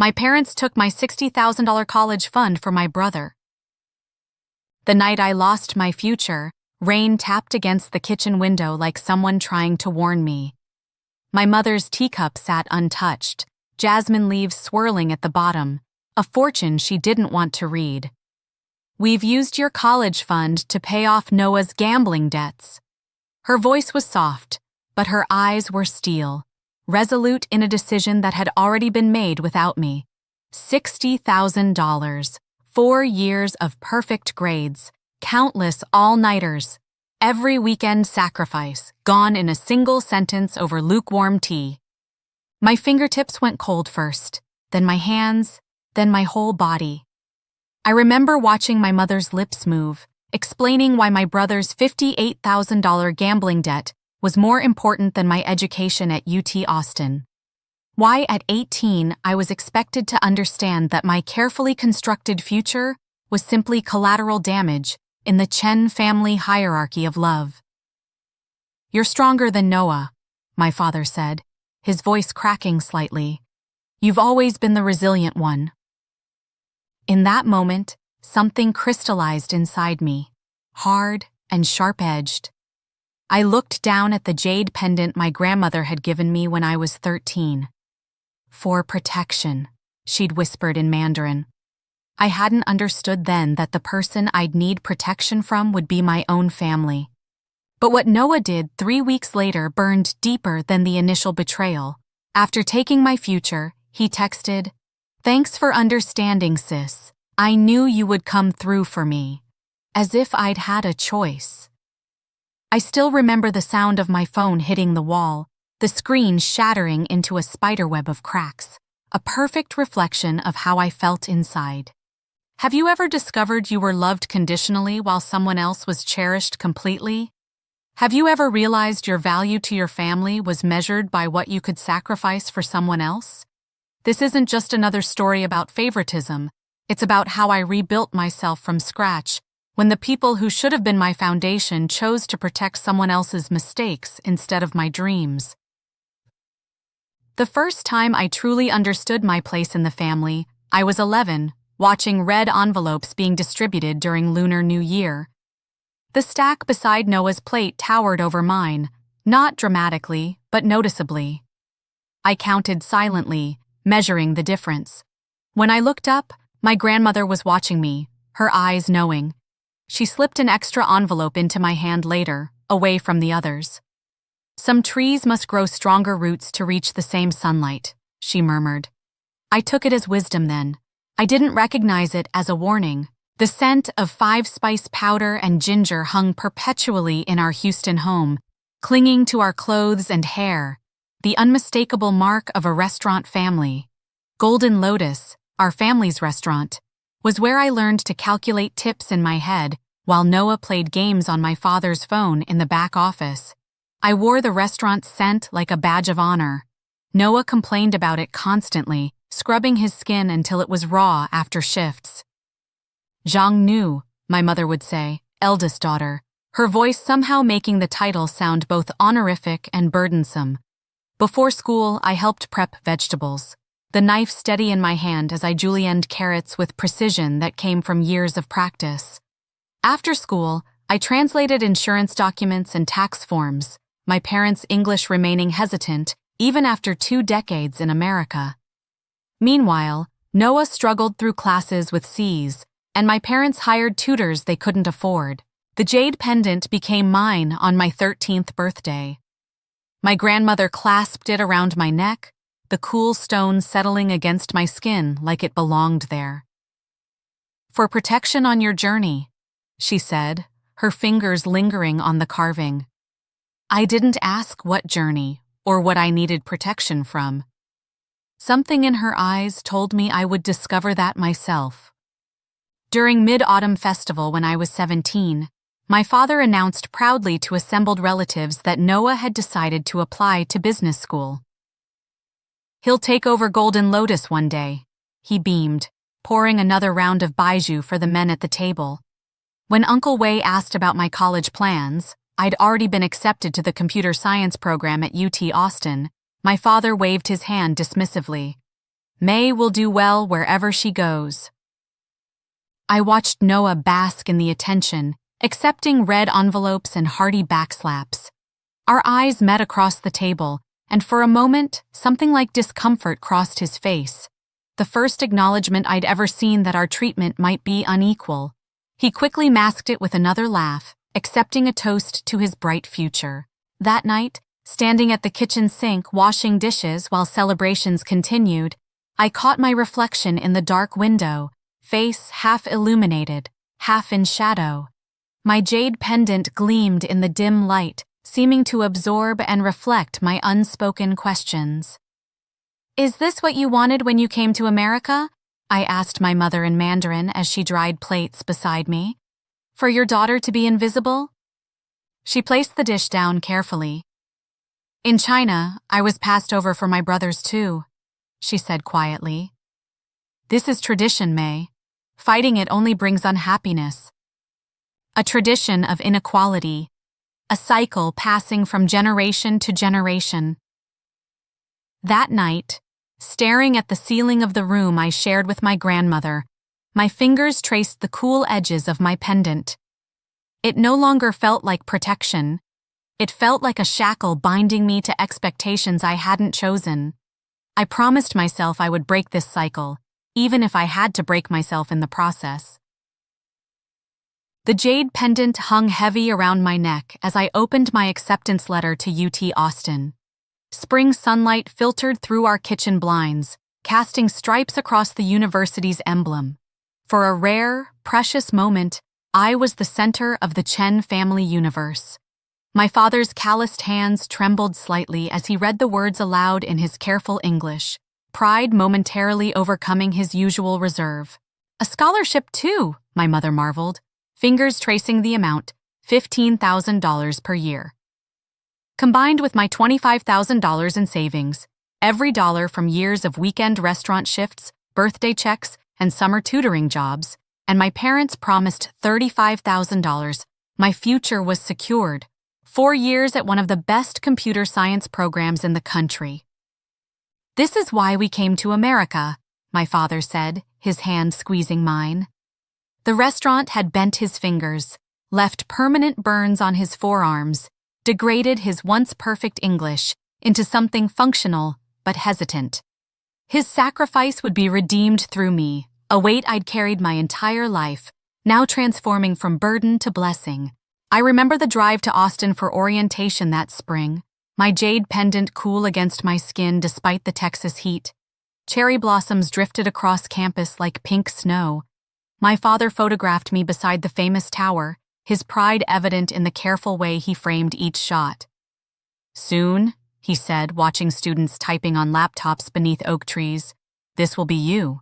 My parents took my $60,000 college fund for my brother. The night I lost my future, rain tapped against the kitchen window like someone trying to warn me. My mother's teacup sat untouched, jasmine leaves swirling at the bottom, a fortune she didn't want to read. "We've used your college fund to pay off Noah's gambling debts." Her voice was soft, but her eyes were steel, resolute in a decision that had already been made without me. $60,000, 4 years of perfect grades, countless all-nighters, every weekend sacrifice, gone in a single sentence over lukewarm tea. My fingertips went cold first, then my hands, then my whole body. I remember watching my mother's lips move, explaining why my brother's $58,000 gambling debt was more important than my education at UT Austin. Why at 18 I was expected to understand that my carefully constructed future was simply collateral damage in the Chen family hierarchy of love. "You're stronger than Noah," my father said, his voice cracking slightly. "You've always been the resilient one." In that moment, something crystallized inside me, hard and sharp-edged. I looked down at the jade pendant my grandmother had given me when I was 13. "For protection," she'd whispered in Mandarin. I hadn't understood then that the person I'd need protection from would be my own family. But what Noah did 3 weeks later burned deeper than the initial betrayal. After taking my future, he texted, "Thanks for understanding, sis. I knew you would come through for me." As if I'd had a choice. I still remember the sound of my phone hitting the wall, the screen shattering into a spiderweb of cracks, a perfect reflection of how I felt inside. Have you ever discovered you were loved conditionally while someone else was cherished completely? Have you ever realized your value to your family was measured by what you could sacrifice for someone else? This isn't just another story about favoritism, it's about how I rebuilt myself from scratch when the people who should have been my foundation chose to protect someone else's mistakes instead of my dreams. The first time I truly understood my place in the family, I was 11, watching red envelopes being distributed during Lunar New Year. The stack beside Noah's plate towered over mine, not dramatically, but noticeably. I counted silently, measuring the difference. When I looked up, my grandmother was watching me, her eyes knowing. She slipped an extra envelope into my hand later, away from the others. "Some trees must grow stronger roots to reach the same sunlight," she murmured. I took it as wisdom then. I didn't recognize it as a warning. The scent of 5-spice powder and ginger hung perpetually in our Houston home, clinging to our clothes and hair, the unmistakable mark of a restaurant family. Golden Lotus, our family's restaurant, was where I learned to calculate tips in my head while Noah played games on my father's phone in the back office. I wore the restaurant's scent like a badge of honor. Noah complained about it constantly, scrubbing his skin until it was raw after shifts. "Zhang Nu," my mother would say, eldest daughter, her voice somehow making the title sound both honorific and burdensome. Before school, I helped prep vegetables, the knife steady in my hand as I julienned carrots with precision that came from years of practice. After school, I translated insurance documents and tax forms, my parents' English remaining hesitant even after 2 decades in America. Meanwhile, Noah struggled through classes with C's, and my parents hired tutors they couldn't afford. The jade pendant became mine on my 13th birthday. My grandmother clasped it around my neck, the cool stone settling against my skin like it belonged there. "For protection on your journey," she said, her fingers lingering on the carving. I didn't ask what journey or what I needed protection from. Something in her eyes told me I would discover that myself. During Mid-Autumn Festival when I was 17, my father announced proudly to assembled relatives that Noah had decided to apply to business school. "He'll take over Golden Lotus one day," he beamed, pouring another round of baijiu for the men at the table. When Uncle Wei asked about my college plans, I'd already been accepted to the computer science program at UT Austin. My father waved his hand dismissively. May will do well wherever she goes. I watched Noah bask in the attention, accepting red envelopes and hearty backslaps. Our eyes met across the table, and for a moment, something like discomfort crossed his face. The first acknowledgement I'd ever seen that our treatment might be unequal. He quickly masked it with another laugh, accepting a toast to his bright future. That night, standing at the kitchen sink washing dishes while celebrations continued, I caught my reflection in the dark window, face half illuminated, half in shadow. My jade pendant gleamed in the dim light, seeming to absorb and reflect my unspoken questions. "Is this what you wanted when you came to America?" I asked my mother in Mandarin as she dried plates beside me. "For your daughter to be invisible?" She placed the dish down carefully. "In China, I was passed over for my brothers too," she said quietly. "This is tradition, May. Fighting it only brings unhappiness. A tradition of inequality, a cycle passing from generation to generation." That night, staring at the ceiling of the room I shared with my grandmother, my fingers traced the cool edges of my pendant. It no longer felt like protection. It felt like a shackle binding me to expectations I hadn't chosen. I promised myself I would break this cycle, even if I had to break myself in the process. The jade pendant hung heavy around my neck as I opened my acceptance letter to UT Austin. Spring sunlight filtered through our kitchen blinds, casting stripes across the university's emblem. For a rare, precious moment, I was the center of the Chen family universe. My father's calloused hands trembled slightly as he read the words aloud in his careful English, pride momentarily overcoming his usual reserve. "A scholarship too," my mother marveled, fingers tracing the amount, $15,000 per year. Combined with my $25,000 in savings, every dollar from years of weekend restaurant shifts, birthday checks, and summer tutoring jobs, and my parents promised $35,000, my future was secured. 4 years at one of the best computer science programs in the country. "This is why we came to America," my father said, his hand squeezing mine. The restaurant had bent his fingers, left permanent burns on his forearms, degraded his once perfect English into something functional but hesitant. His sacrifice would be redeemed through me, a weight I'd carried my entire life, now transforming from burden to blessing. I remember the drive to Austin for orientation that spring, my jade pendant cool against my skin despite the Texas heat. Cherry blossoms drifted across campus like pink snow. My father photographed me beside the famous tower, his pride evident in the careful way he framed each shot. "Soon," he said, watching students typing on laptops beneath oak trees, "this will be you."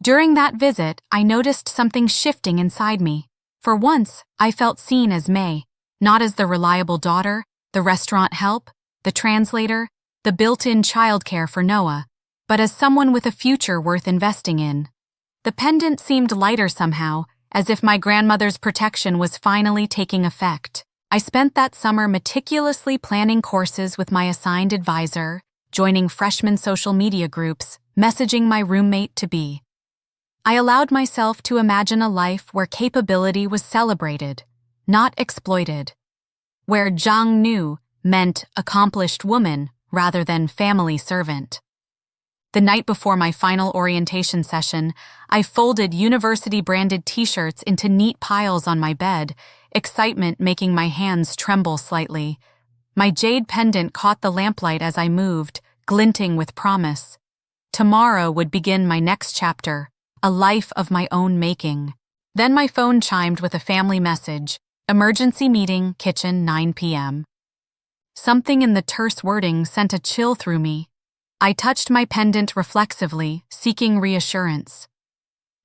During that visit, I noticed something shifting inside me. For once, I felt seen as May, not as the reliable daughter, the restaurant help, the translator, the built-in childcare for Noah, but as someone with a future worth investing in. The pendant seemed lighter somehow, as if my grandmother's protection was finally taking effect. I spent that summer meticulously planning courses with my assigned advisor, joining freshman social media groups, messaging my roommate-to-be. I allowed myself to imagine a life where capability was celebrated, not exploited. Where Zhang Nu meant accomplished woman rather than family servant. The night before my final orientation session, I folded university-branded t-shirts into neat piles on my bed, excitement making my hands tremble slightly. My jade pendant caught the lamplight as I moved, glinting with promise. Tomorrow would begin my next chapter, a life of my own making. Then my phone chimed with a family message, "Emergency meeting, kitchen, 9 p.m. Something in the terse wording sent a chill through me. I touched my pendant reflexively, seeking reassurance.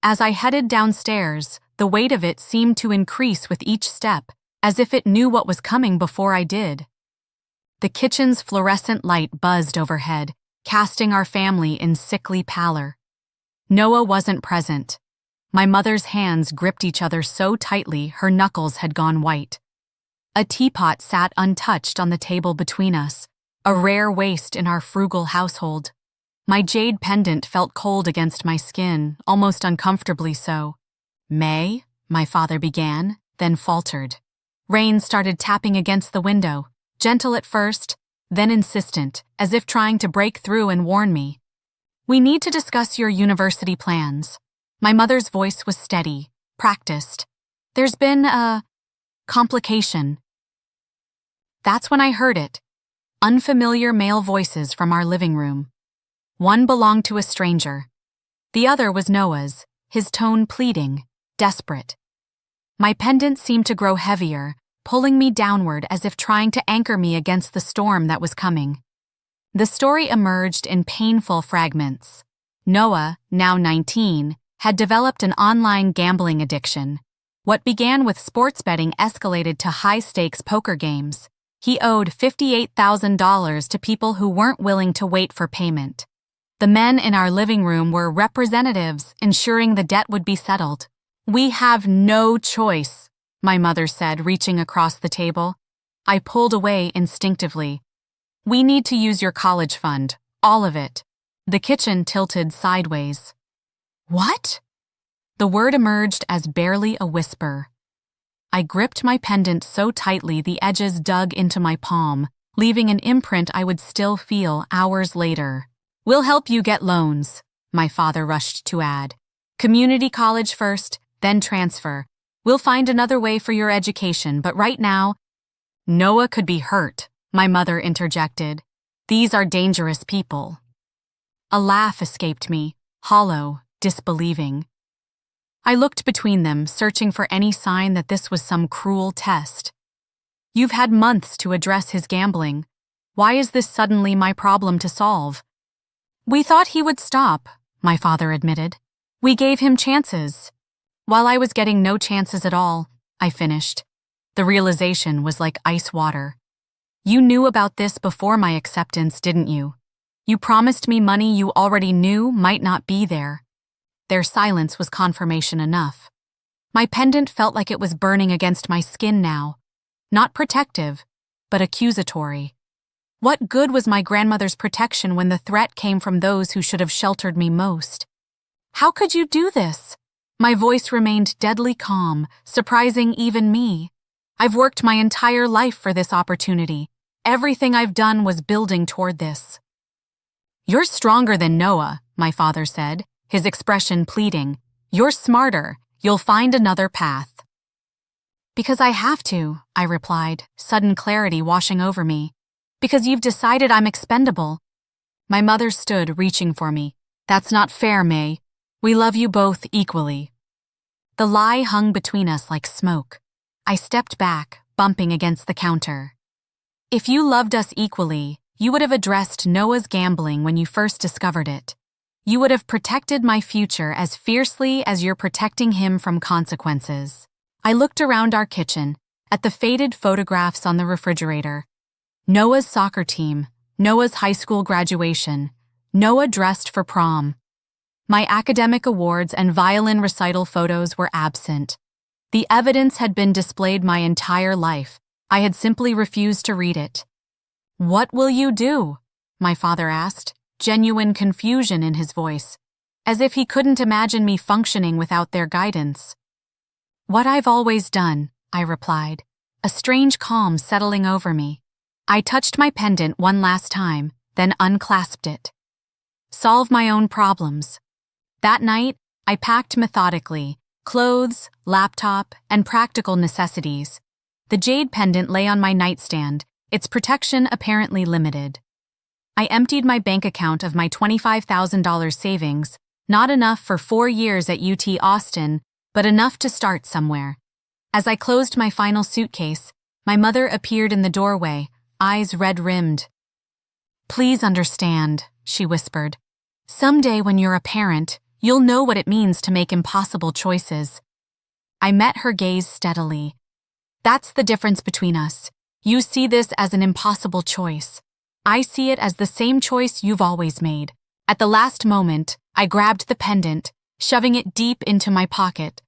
As I headed downstairs, the weight of it seemed to increase with each step, as if it knew what was coming before I did. The kitchen's fluorescent light buzzed overhead, casting our family in sickly pallor. Noah wasn't present. My mother's hands gripped each other so tightly her knuckles had gone white. A teapot sat untouched on the table between us, a rare waste in our frugal household. My jade pendant felt cold against my skin, almost uncomfortably so. "May?" my father began, then faltered. Rain started tapping against the window, gentle at first, then insistent, as if trying to break through and warn me. "We need to discuss your university plans." My mother's voice was steady, practiced. "There's been a complication." That's when I heard it. Unfamiliar male voices from our living room. One belonged to a stranger. The other was Noah's, his tone pleading, desperate. My pendant seemed to grow heavier, pulling me downward as if trying to anchor me against the storm that was coming. The story emerged in painful fragments. Noah, now 19, had developed an online gambling addiction. What began with sports betting escalated to high-stakes poker games. He owed $58,000 to people who weren't willing to wait for payment. The men in our living room were representatives, ensuring the debt would be settled. "We have no choice," my mother said, reaching across the table. I pulled away instinctively. "We need to use your college fund, all of it." The kitchen tilted sideways. "What?" The word emerged as barely a whisper. I gripped my pendant so tightly the edges dug into my palm, leaving an imprint I would still feel hours later. "We'll help you get loans," my father rushed to add. "Community college first, then transfer. We'll find another way for your education, but right now—" "Noah could be hurt," my mother interjected. "These are dangerous people." A laugh escaped me, hollow, disbelieving. I looked between them, searching for any sign that this was some cruel test. "You've had months to address his gambling. Why is this suddenly my problem to solve?" "We thought he would stop," my father admitted. "We gave him chances." "While I was getting no chances at all," I finished. The realization was like ice water. "You knew about this before my acceptance, didn't you? You promised me money you already knew might not be there." Their silence was confirmation enough. My pendant felt like it was burning against my skin now. Not protective, but accusatory. What good was my grandmother's protection when the threat came from those who should have sheltered me most? "How could you do this?" My voice remained deadly calm, surprising even me. "I've worked my entire life for this opportunity. Everything I've done was building toward this." "You're stronger than Noah," my father said, his expression pleading. "You're smarter. You'll find another path." "Because I have to," I replied, sudden clarity washing over me. "Because you've decided I'm expendable." My mother stood, reaching for me. "That's not fair, May. We love you both equally." The lie hung between us like smoke. I stepped back, bumping against the counter. "If you loved us equally, you would have addressed Noah's gambling when you first discovered it. You would have protected my future as fiercely as you're protecting him from consequences." I looked around our kitchen, at the faded photographs on the refrigerator. Noah's soccer team, Noah's high school graduation, Noah dressed for prom. My academic awards and violin recital photos were absent. The evidence had been displayed my entire life. I had simply refused to read it. "What will you do?" my father asked, genuine confusion in his voice, as if he couldn't imagine me functioning without their guidance. "What I've always done," I replied, a strange calm settling over me. I touched my pendant one last time, then unclasped it. "Solve my own problems." That night, I packed methodically, clothes, laptop, and practical necessities. The jade pendant lay on my nightstand, its protection apparently limited. I emptied my bank account of my $25,000 savings, not enough for 4 years at UT Austin, but enough to start somewhere. As I closed my final suitcase, my mother appeared in the doorway, eyes red-rimmed. "Please understand," she whispered. "Someday when you're a parent, you'll know what it means to make impossible choices." I met her gaze steadily. "That's the difference between us. You see this as an impossible choice. I see it as the same choice you've always made." At the last moment, I grabbed the pendant, shoving it deep into my pocket.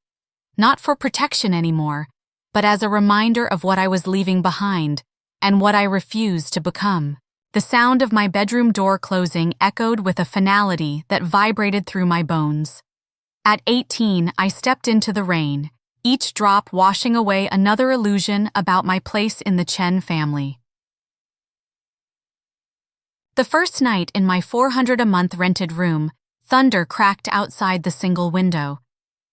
Not for protection anymore, but as a reminder of what I was leaving behind and what I refused to become. The sound of my bedroom door closing echoed with a finality that vibrated through my bones. At 18, I stepped into the rain, each drop washing away another illusion about my place in the Chen family. The first night in my $400 a month rented room, thunder cracked outside the single window.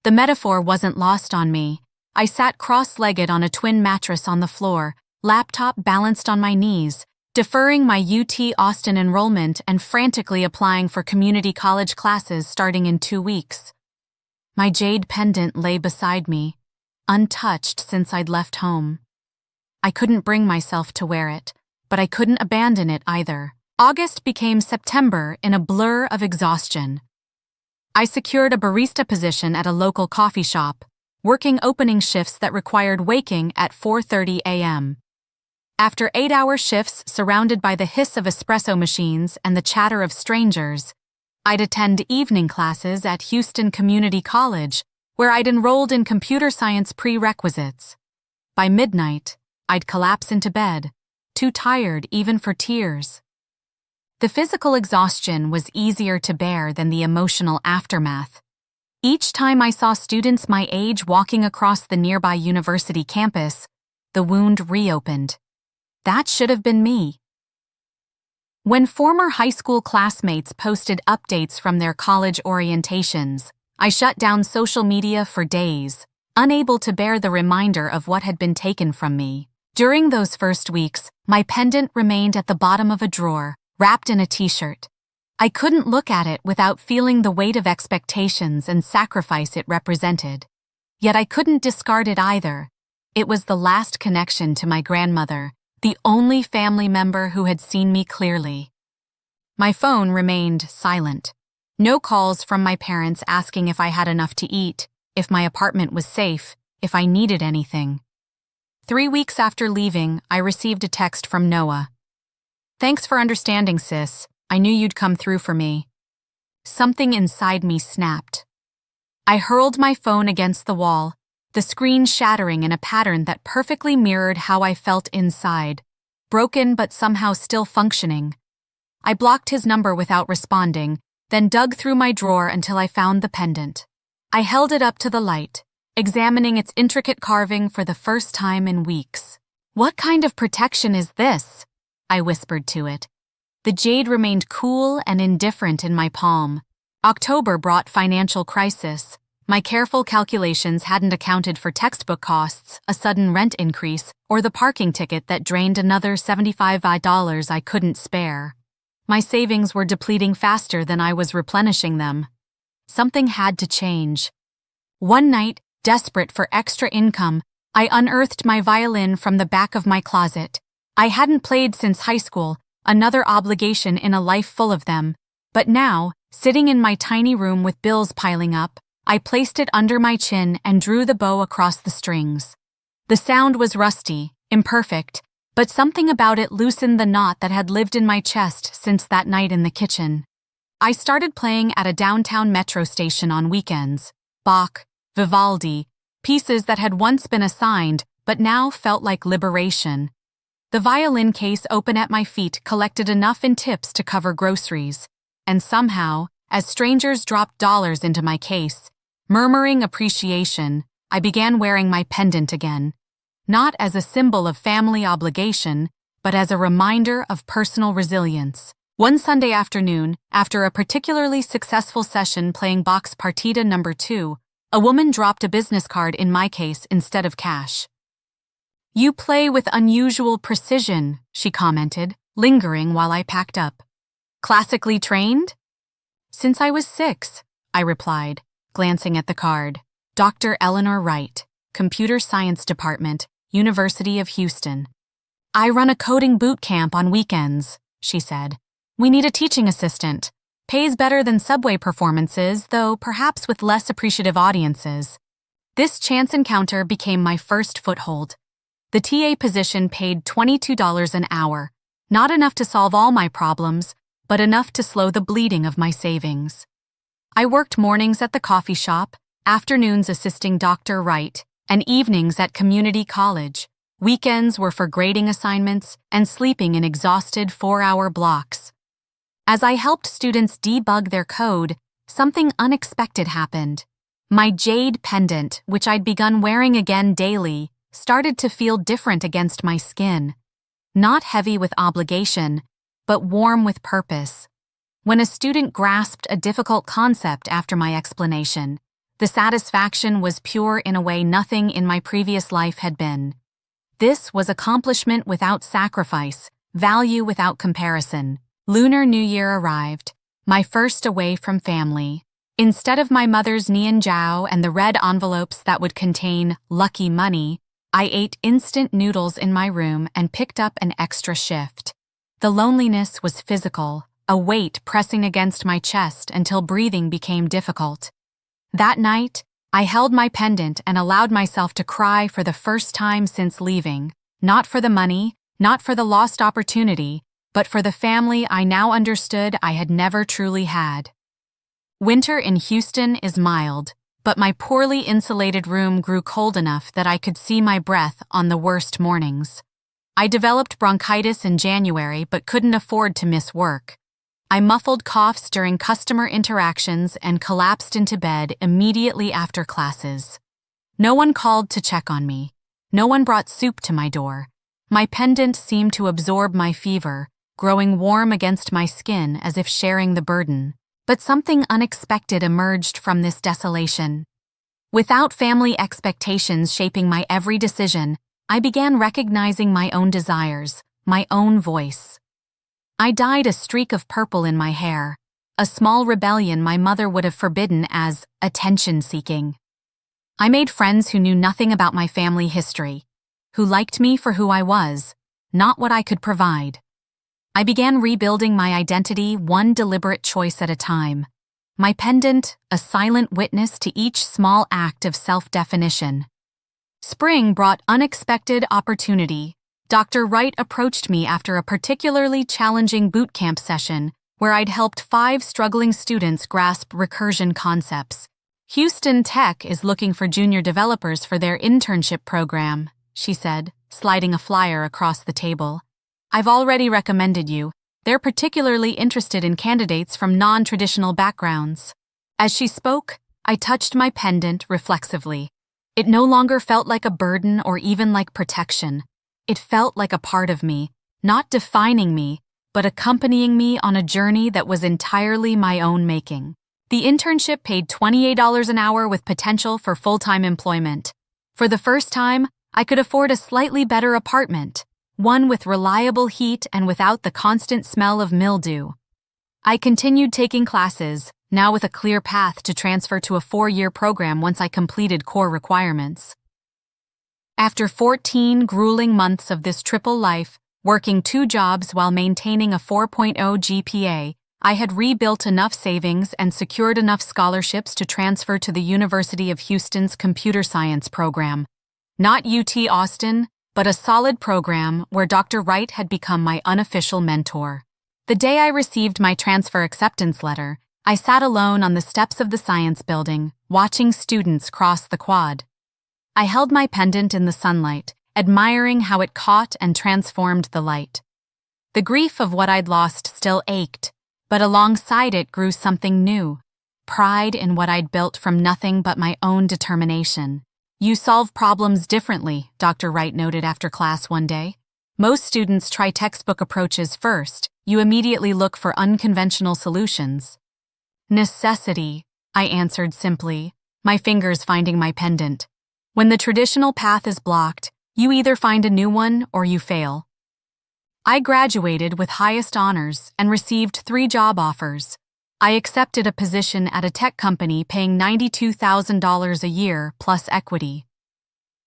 The metaphor wasn't lost on me. I sat cross-legged on a twin mattress on the floor, laptop balanced on my knees, deferring my UT Austin enrollment and frantically applying for community college classes starting in 2 weeks. My jade pendant lay beside me, untouched since I'd left home. I couldn't bring myself to wear it, but I couldn't abandon it either. August became September in a blur of exhaustion. I secured a barista position at a local coffee shop, working opening shifts that required waking at 4:30 a.m. After 8-hour shifts surrounded by the hiss of espresso machines and the chatter of strangers, I'd attend evening classes at Houston Community College, where I'd enrolled in computer science prerequisites. By midnight, I'd collapse into bed, too tired even for tears. The physical exhaustion was easier to bear than the emotional aftermath. Each time I saw students my age walking across the nearby university campus, the wound reopened. That should have been me. When former high school classmates posted updates from their college orientations, I shut down social media for days, unable to bear the reminder of what had been taken from me. During those first weeks, my pendant remained at the bottom of a drawer, wrapped in a t-shirt. I couldn't look at it without feeling the weight of expectations and sacrifice it represented. Yet I couldn't discard it either. It was the last connection to my grandmother, the only family member who had seen me clearly. My phone remained silent. No calls from my parents asking if I had enough to eat, if my apartment was safe, if I needed anything. 3 weeks after leaving, I received a text from Noah. "Thanks for understanding, sis. I knew you'd come through for me." Something inside me snapped. I hurled my phone against the wall, the screen shattering in a pattern that perfectly mirrored how I felt inside, broken but somehow still functioning. I blocked his number without responding, then dug through my drawer until I found the pendant. I held it up to the light, examining its intricate carving for the first time in weeks. "What kind of protection is this?" I whispered to it. The jade remained cool and indifferent in my palm. October brought financial crisis. My careful calculations hadn't accounted for textbook costs, a sudden rent increase, or the parking ticket that drained another $75 I couldn't spare. My savings were depleting faster than I was replenishing them. Something had to change. One night, desperate for extra income, I unearthed my violin from the back of my closet. I hadn't played since high school, another obligation in a life full of them. But now, sitting in my tiny room with bills piling up, I placed it under my chin and drew the bow across the strings. The sound was rusty, imperfect, but something about it loosened the knot that had lived in my chest since that night in the kitchen. I started playing at a downtown metro station on weekends. Bach, Vivaldi, pieces that had once been assigned but now felt like liberation. The violin case open at my feet collected enough in tips to cover groceries, and somehow, as strangers dropped dollars into my case, murmuring appreciation, I began wearing my pendant again, not as a symbol of family obligation, but as a reminder of personal resilience. One Sunday afternoon, after a particularly successful session playing Bach's Partita No. 2, a woman dropped a business card in my case instead of cash. "You play with unusual precision," she commented, lingering while I packed up. "Classically trained?" "Since I was 6, I replied, glancing at the card. Dr. Eleanor Wright, Computer Science Department, University of Houston. "I run a coding boot camp on weekends," she said. "We need a teaching assistant. Pays better than Subway performances, though perhaps with less appreciative audiences." This chance encounter became my first foothold. The TA position paid $22 an hour, not enough to solve all my problems, but enough to slow the bleeding of my savings. I worked mornings at the coffee shop, afternoons assisting Dr. Wright, and evenings at community college, Weekends were for grading assignments and sleeping in exhausted 4-hour blocks. As I helped students debug their code, something unexpected happened. My jade pendant, which I'd begun wearing again daily, started to feel different against my skin. Not heavy with obligation, but warm with purpose. When a student grasped a difficult concept after my explanation, the satisfaction was pure in a way nothing in my previous life had been. This was accomplishment without sacrifice, value without comparison. Lunar New Year arrived, my first away from family. Instead of my mother's Nian Jiao and the red envelopes that would contain lucky money, I ate instant noodles in my room and picked up an extra shift. The loneliness was physical, a weight pressing against my chest until breathing became difficult. That night, I held my pendant and allowed myself to cry for the first time since leaving, not for the money, not for the lost opportunity, but for the family I now understood I had never truly had. Winter in Houston is mild, but my poorly insulated room grew cold enough that I could see my breath on the worst mornings. I developed bronchitis in January but couldn't afford to miss work. I muffled coughs during customer interactions and collapsed into bed immediately after classes. No one called to check on me. No one brought soup to my door. My pendant seemed to absorb my fever, growing warm against my skin as if sharing the burden. But something unexpected emerged from this desolation. Without family expectations shaping my every decision, I began recognizing my own desires, my own voice. I dyed a streak of purple in my hair, a small rebellion my mother would have forbidden as attention-seeking. I made friends who knew nothing about my family history, who liked me for who I was, not what I could provide. I began rebuilding my identity one deliberate choice at a time. My pendant, a silent witness to each small act of self-definition. Spring brought unexpected opportunity. Dr. Wright approached me after a particularly challenging boot camp session where I'd helped 5 struggling students grasp recursion concepts. Houston Tech is looking for junior developers for their internship program, she said, sliding a flyer across the table. I've already recommended you. They're particularly interested in candidates from non-traditional backgrounds. As she spoke, I touched my pendant reflexively. It no longer felt like a burden or even like protection. It felt like a part of me, not defining me, but accompanying me on a journey that was entirely my own making. The internship paid $28 an hour with potential for full-time employment. For the first time, I could afford a slightly better apartment, one with reliable heat and without the constant smell of mildew. I continued taking classes, now with a clear path to transfer to a 4-year program once I completed core requirements. After 14 grueling months of this triple life, working 2 jobs while maintaining a 4.0 GPA, I had rebuilt enough savings and secured enough scholarships to transfer to the University of Houston's computer science program. Not UT Austin, but a solid program where Dr. Wright had become my unofficial mentor. The day I received my transfer acceptance letter, I sat alone on the steps of the science building, watching students cross the quad. I held my pendant in the sunlight, admiring how it caught and transformed the light. The grief of what I'd lost still ached, but alongside it grew something new, pride in what I'd built from nothing but my own determination. You solve problems differently, Dr. Wright noted after class one day. Most students try textbook approaches first. You immediately look for unconventional solutions. Necessity, I answered simply, my fingers finding my pendant. When the traditional path is blocked, you either find a new one or you fail. I graduated with highest honors and received 3 job offers. I accepted a position at a tech company paying $92,000 a year plus equity.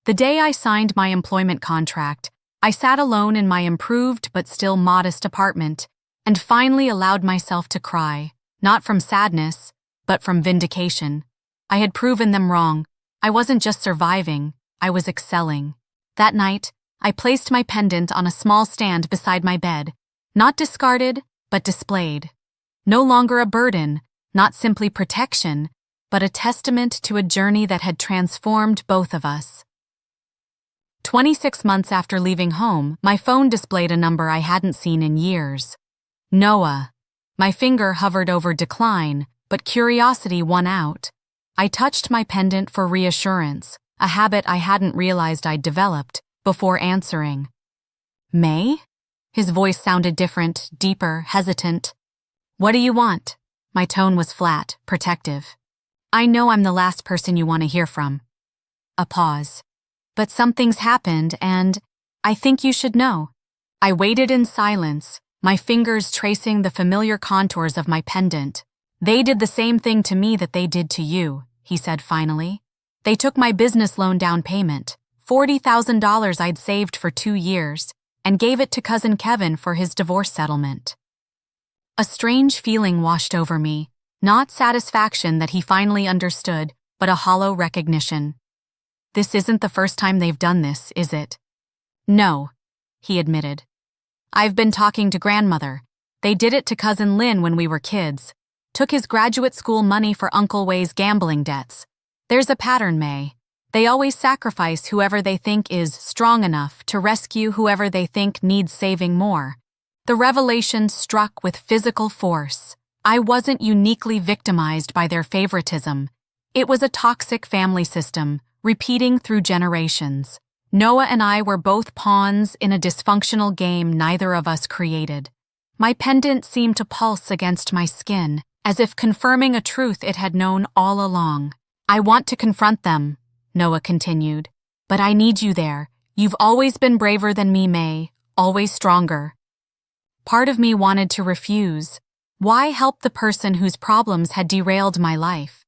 The day I signed my employment contract, I sat alone in my improved but still modest apartment and finally allowed myself to cry, not from sadness, but from vindication. I had proven them wrong. I wasn't just surviving, I was excelling. That night, I placed my pendant on a small stand beside my bed, not discarded, but displayed. No longer a burden, not simply protection, but a testament to a journey that had transformed both of us. 26 months after leaving home, my phone displayed a number I hadn't seen in years. Noah. My finger hovered over decline, but curiosity won out. I touched my pendant for reassurance, a habit I hadn't realized I'd developed, before answering. May? His voice sounded different, deeper, hesitant. What do you want? My tone was flat, protective. I know I'm the last person you want to hear from. A pause. But something's happened and I think you should know. I waited in silence, my fingers tracing the familiar contours of my pendant. They did the same thing to me that they did to you, he said finally. They took my business loan down payment, $40,000 I'd saved for 2 years, and gave it to cousin Kevin for his divorce settlement. A strange feeling washed over me, not satisfaction that he finally understood, but a hollow recognition. This isn't the first time they've done this, is it? No, he admitted. I've been talking to grandmother. They did it to cousin Lynn when we were kids. Took his graduate school money for Uncle Way's gambling debts. There's a pattern, May. They always sacrifice whoever they think is strong enough to rescue whoever they think needs saving more. The revelation struck with physical force. I wasn't uniquely victimized by their favoritism. It was a toxic family system, repeating through generations. Noah and I were both pawns in a dysfunctional game neither of us created. My pendant seemed to pulse against my skin, as if confirming a truth it had known all along. I want to confront them, Noah continued. But I need you there. You've always been braver than me, May, always stronger. Part of me wanted to refuse. Why help the person whose problems had derailed my life?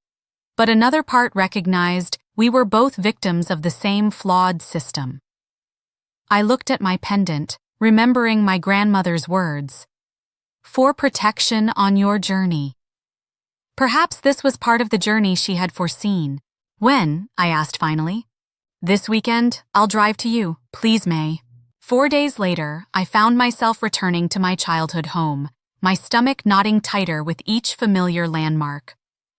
But another part recognized we were both victims of the same flawed system. I looked at my pendant, remembering my grandmother's words. For protection on your journey. Perhaps this was part of the journey she had foreseen. When? I asked finally. This weekend, I'll drive to you, please, May. 4 days later, I found myself returning to my childhood home, my stomach knotting tighter with each familiar landmark.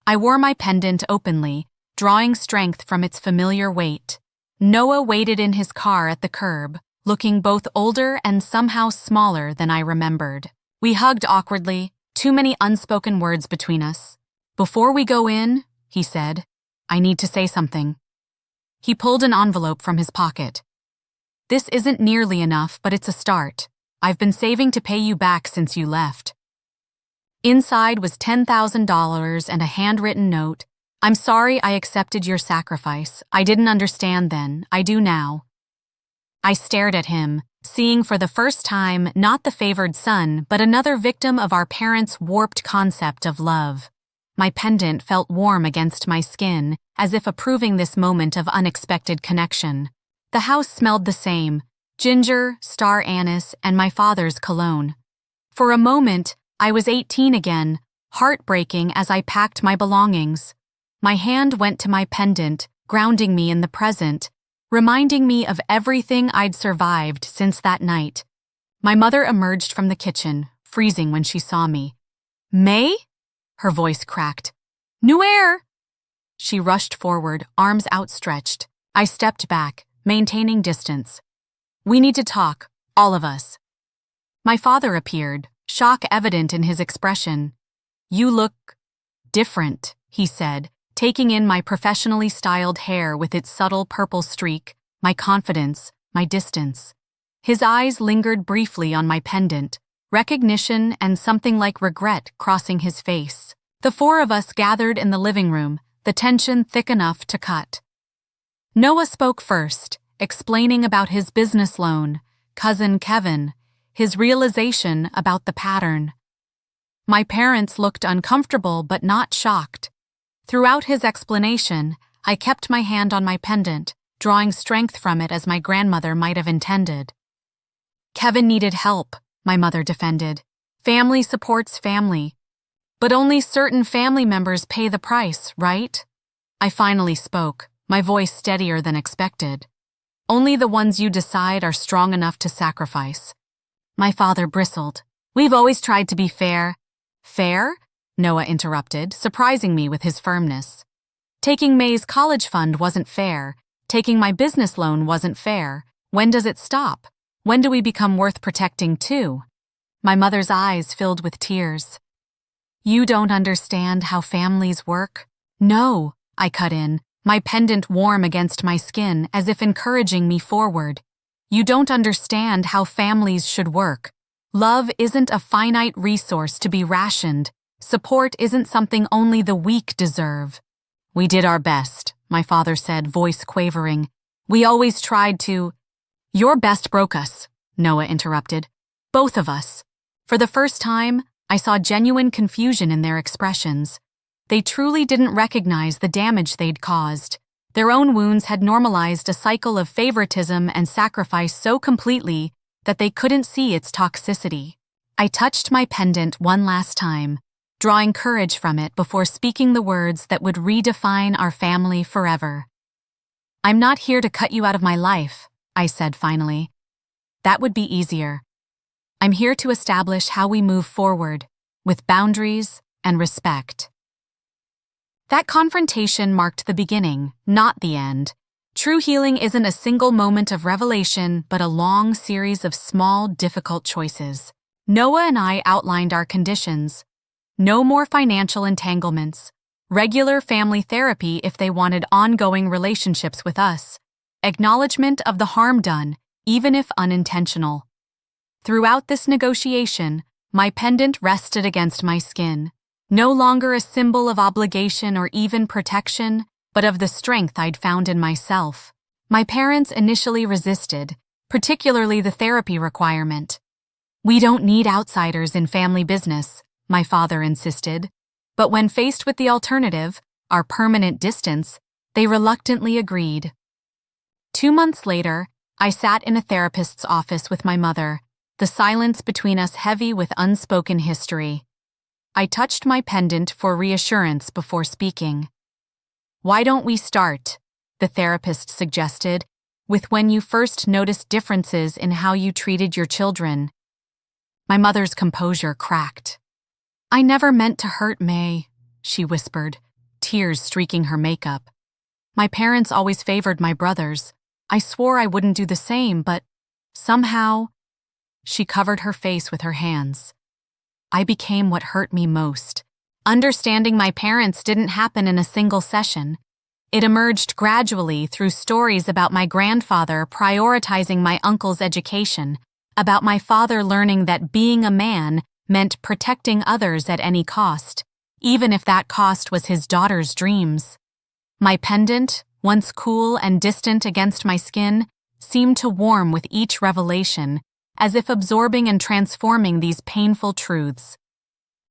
I wore my pendant openly, drawing strength from its familiar weight. Noah waited in his car at the curb, looking both older and somehow smaller than I remembered. We hugged awkwardly, too many unspoken words between us. Before we go in, he said, I need to say something. He pulled an envelope from his pocket. This isn't nearly enough, but it's a start. I've been saving to pay you back since you left. Inside was $10,000 and a handwritten note. I'm sorry I accepted your sacrifice. I didn't understand then. I do now. I stared at him, seeing for the first time not the favored son, but another victim of our parents' warped concept of love. My pendant felt warm against my skin, as if approving this moment of unexpected connection. The house smelled the same, ginger, star anise, and my father's cologne. For a moment, I was 18 again, heartbreaking as I packed my belongings. My hand went to my pendant, grounding me in the present, reminding me of everything I'd survived since that night. My mother emerged from the kitchen, freezing when she saw me. May? Her voice cracked. New air! She rushed forward, arms outstretched. I stepped back, maintaining distance. We need to talk, all of us. My father appeared, shock evident in his expression. You look different, he said, taking in my professionally styled hair with its subtle purple streak, my confidence, my distance. His eyes lingered briefly on my pendant, recognition and something like regret crossing his face. The four of us gathered in the living room, the tension thick enough to cut. Noah spoke first, explaining about his business loan, cousin Kevin, his realization about the pattern. My parents looked uncomfortable but not shocked. Throughout his explanation, I kept my hand on my pendant, drawing strength from it as my grandmother might have intended. Kevin needed help, my mother defended. Family supports family. But only certain family members pay the price, right? I finally spoke, my voice steadier than expected. Only the ones you decide are strong enough to sacrifice. My father bristled. We've always tried to be fair. Fair? Noah interrupted, surprising me with his firmness. Taking May's college fund wasn't fair. Taking my business loan wasn't fair. When does it stop? When do we become worth protecting too? My mother's eyes filled with tears. You don't understand how families work? No, I cut in, my pendant warm against my skin as if encouraging me forward. You don't understand how families should work. Love isn't a finite resource to be rationed. Support isn't something only the weak deserve. We did our best, my father said, voice quavering. We always tried to— Your best broke us, Noah interrupted. Both of us. For the first time, I saw genuine confusion in their expressions. They truly didn't recognize the damage they'd caused. Their own wounds had normalized a cycle of favoritism and sacrifice so completely that they couldn't see its toxicity. I touched my pendant one last time, drawing courage from it before speaking the words that would redefine our family forever. I'm not here to cut you out of my life, I said finally. That would be easier. I'm here to establish how we move forward, with boundaries and respect. That confrontation marked the beginning, not the end. True healing isn't a single moment of revelation, but a long series of small, difficult choices. Noah and I outlined our conditions. No more financial entanglements. Regular family therapy if they wanted ongoing relationships with us. Acknowledgement of the harm done, even if unintentional. Throughout this negotiation, my pendant rested against my skin. No longer a symbol of obligation or even protection, but of the strength I'd found in myself. My parents initially resisted, particularly the therapy requirement. We don't need outsiders in family business, my father insisted. But when faced with the alternative, our permanent distance, they reluctantly agreed. 2 months later, I sat in a therapist's office with my mother, the silence between us heavy with unspoken history. I touched my pendant for reassurance before speaking. Why don't we start, the therapist suggested, with when you first noticed differences in how you treated your children? My mother's composure cracked. I never meant to hurt May, she whispered, tears streaking her makeup. My parents always favored my brothers. I swore I wouldn't do the same, but somehow— She covered her face with her hands. I became what hurt me most. Understanding my parents didn't happen in a single session. It emerged gradually through stories about my grandfather prioritizing my uncle's education, about my father learning that being a man meant protecting others at any cost, even if that cost was his daughter's dreams. My pendant, once cool and distant against my skin, seemed to warm with each revelation, as if absorbing and transforming these painful truths.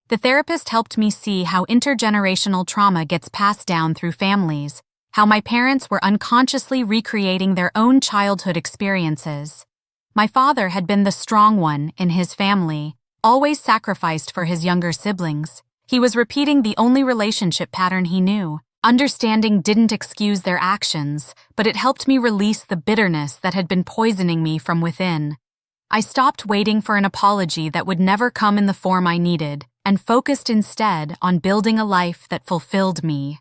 The therapist helped me see how intergenerational trauma gets passed down through families, how my parents were unconsciously recreating their own childhood experiences. My father had been the strong one in his family, always sacrificed for his younger siblings. He was repeating the only relationship pattern he knew. Understanding didn't excuse their actions, but it helped me release the bitterness that had been poisoning me from within. I stopped waiting for an apology that would never come in the form I needed, and focused instead on building a life that fulfilled me.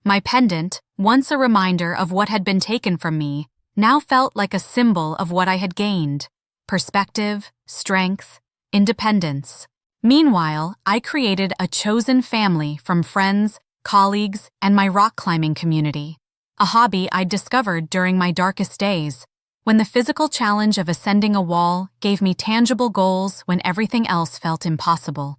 My pendant, once a reminder of what had been taken from me, now felt like a symbol of what I had gained: perspective, strength, independence. Meanwhile, I created a chosen family from friends, colleagues, and my rock climbing community, a hobby I'd discovered during my darkest days, when the physical challenge of ascending a wall gave me tangible goals when everything else felt impossible.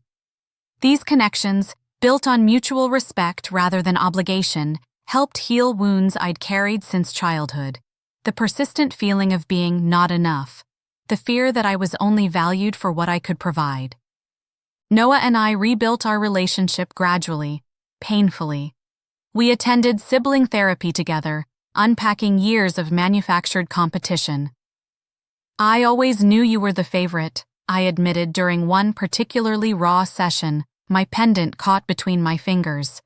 These connections, built on mutual respect rather than obligation, helped heal wounds I'd carried since childhood. The persistent feeling of being not enough, the fear that I was only valued for what I could provide. Noah and I rebuilt our relationship gradually, painfully. We attended sibling therapy together, unpacking years of manufactured competition. I always knew you were the favorite, I admitted during one particularly raw session, my pendant caught between my fingers.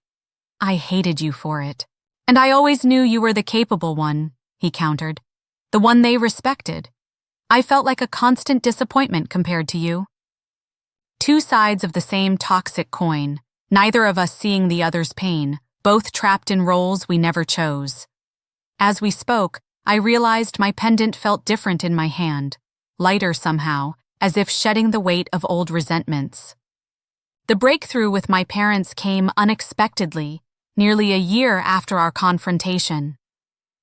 I hated you for it. And I always knew you were the capable one, he countered. The one they respected. I felt like a constant disappointment compared to you. Two sides of the same toxic coin, neither of us seeing the other's pain, both trapped in roles we never chose. As we spoke, I realized my pendant felt different in my hand, lighter somehow, as if shedding the weight of old resentments. The breakthrough with my parents came unexpectedly, nearly a year after our confrontation.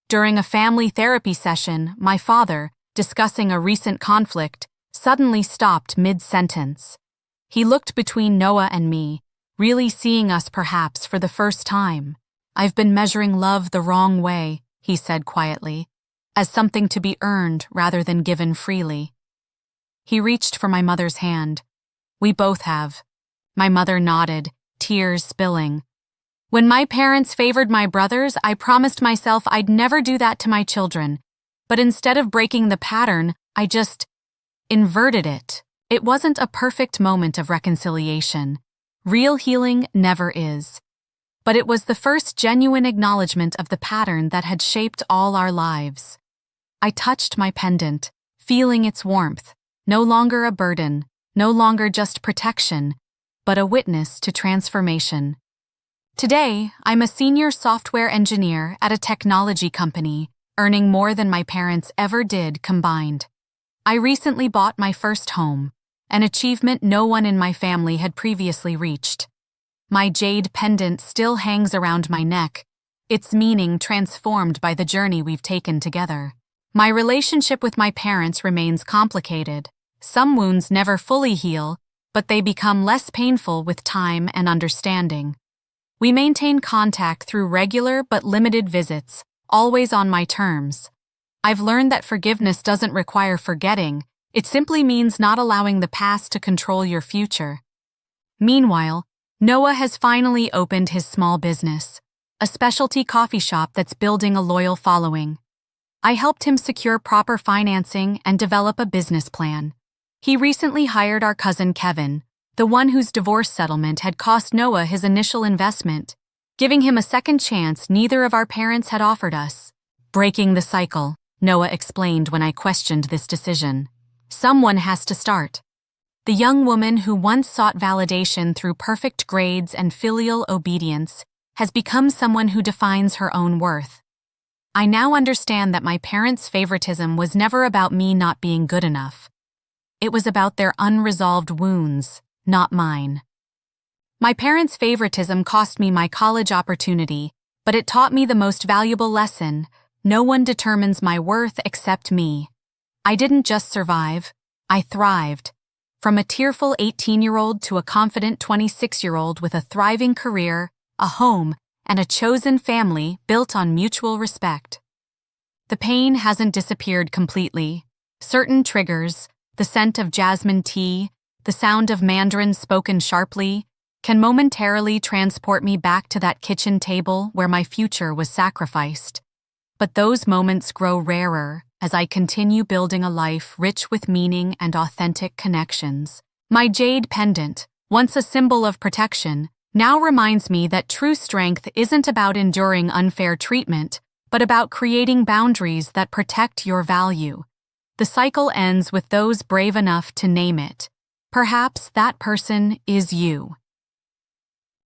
During a family therapy session, my father, discussing a recent conflict, suddenly stopped mid-sentence. He looked between Noah and me, really seeing us perhaps for the first time. "I've been measuring love the wrong way," he said quietly, "as something to be earned rather than given freely." He reached for my mother's hand. "We both have." My mother nodded, tears spilling. "When my parents favored my brothers, I promised myself I'd never do that to my children. But instead of breaking the pattern, I just inverted it." It wasn't a perfect moment of reconciliation. Real healing never is. But it was the first genuine acknowledgement of the pattern that had shaped all our lives. I touched my pendant, feeling its warmth, no longer a burden, no longer just protection, but a witness to transformation. Today, I'm a senior software engineer at a technology company, earning more than my parents ever did combined. I recently bought my first home, an achievement no one in my family had previously reached. My jade pendant still hangs around my neck, its meaning transformed by the journey we've taken together. My relationship with my parents remains complicated. Some wounds never fully heal, but they become less painful with time and understanding. We maintain contact through regular but limited visits, always on my terms. I've learned that forgiveness doesn't require forgetting. It simply means not allowing the past to control your future. Meanwhile, Noah has finally opened his small business, a specialty coffee shop that's building a loyal following. I helped him secure proper financing and develop a business plan. He recently hired our cousin Kevin, the one whose divorce settlement had cost Noah his initial investment, giving him a second chance neither of our parents had offered us. "Breaking the cycle," Noah explained when I questioned this decision. "Someone has to start." The young woman who once sought validation through perfect grades and filial obedience has become someone who defines her own worth. I now understand that my parents' favoritism was never about me not being good enough. It was about their unresolved wounds, not mine. My parents' favoritism cost me my college opportunity, but it taught me the most valuable lesson: no one determines my worth except me. I didn't just survive, I thrived. From a tearful 18-year-old to a confident 26-year-old with a thriving career, a home, and a chosen family built on mutual respect. The pain hasn't disappeared completely. Certain triggers, the scent of jasmine tea, the sound of mandarin spoken sharply, can momentarily transport me back to that kitchen table where my future was sacrificed. But those moments grow rarer as I continue building a life rich with meaning and authentic connections. My jade pendant, once a symbol of protection, now reminds me that true strength isn't about enduring unfair treatment, but about creating boundaries that protect your value. The cycle ends with those brave enough to name it. Perhaps that person is you.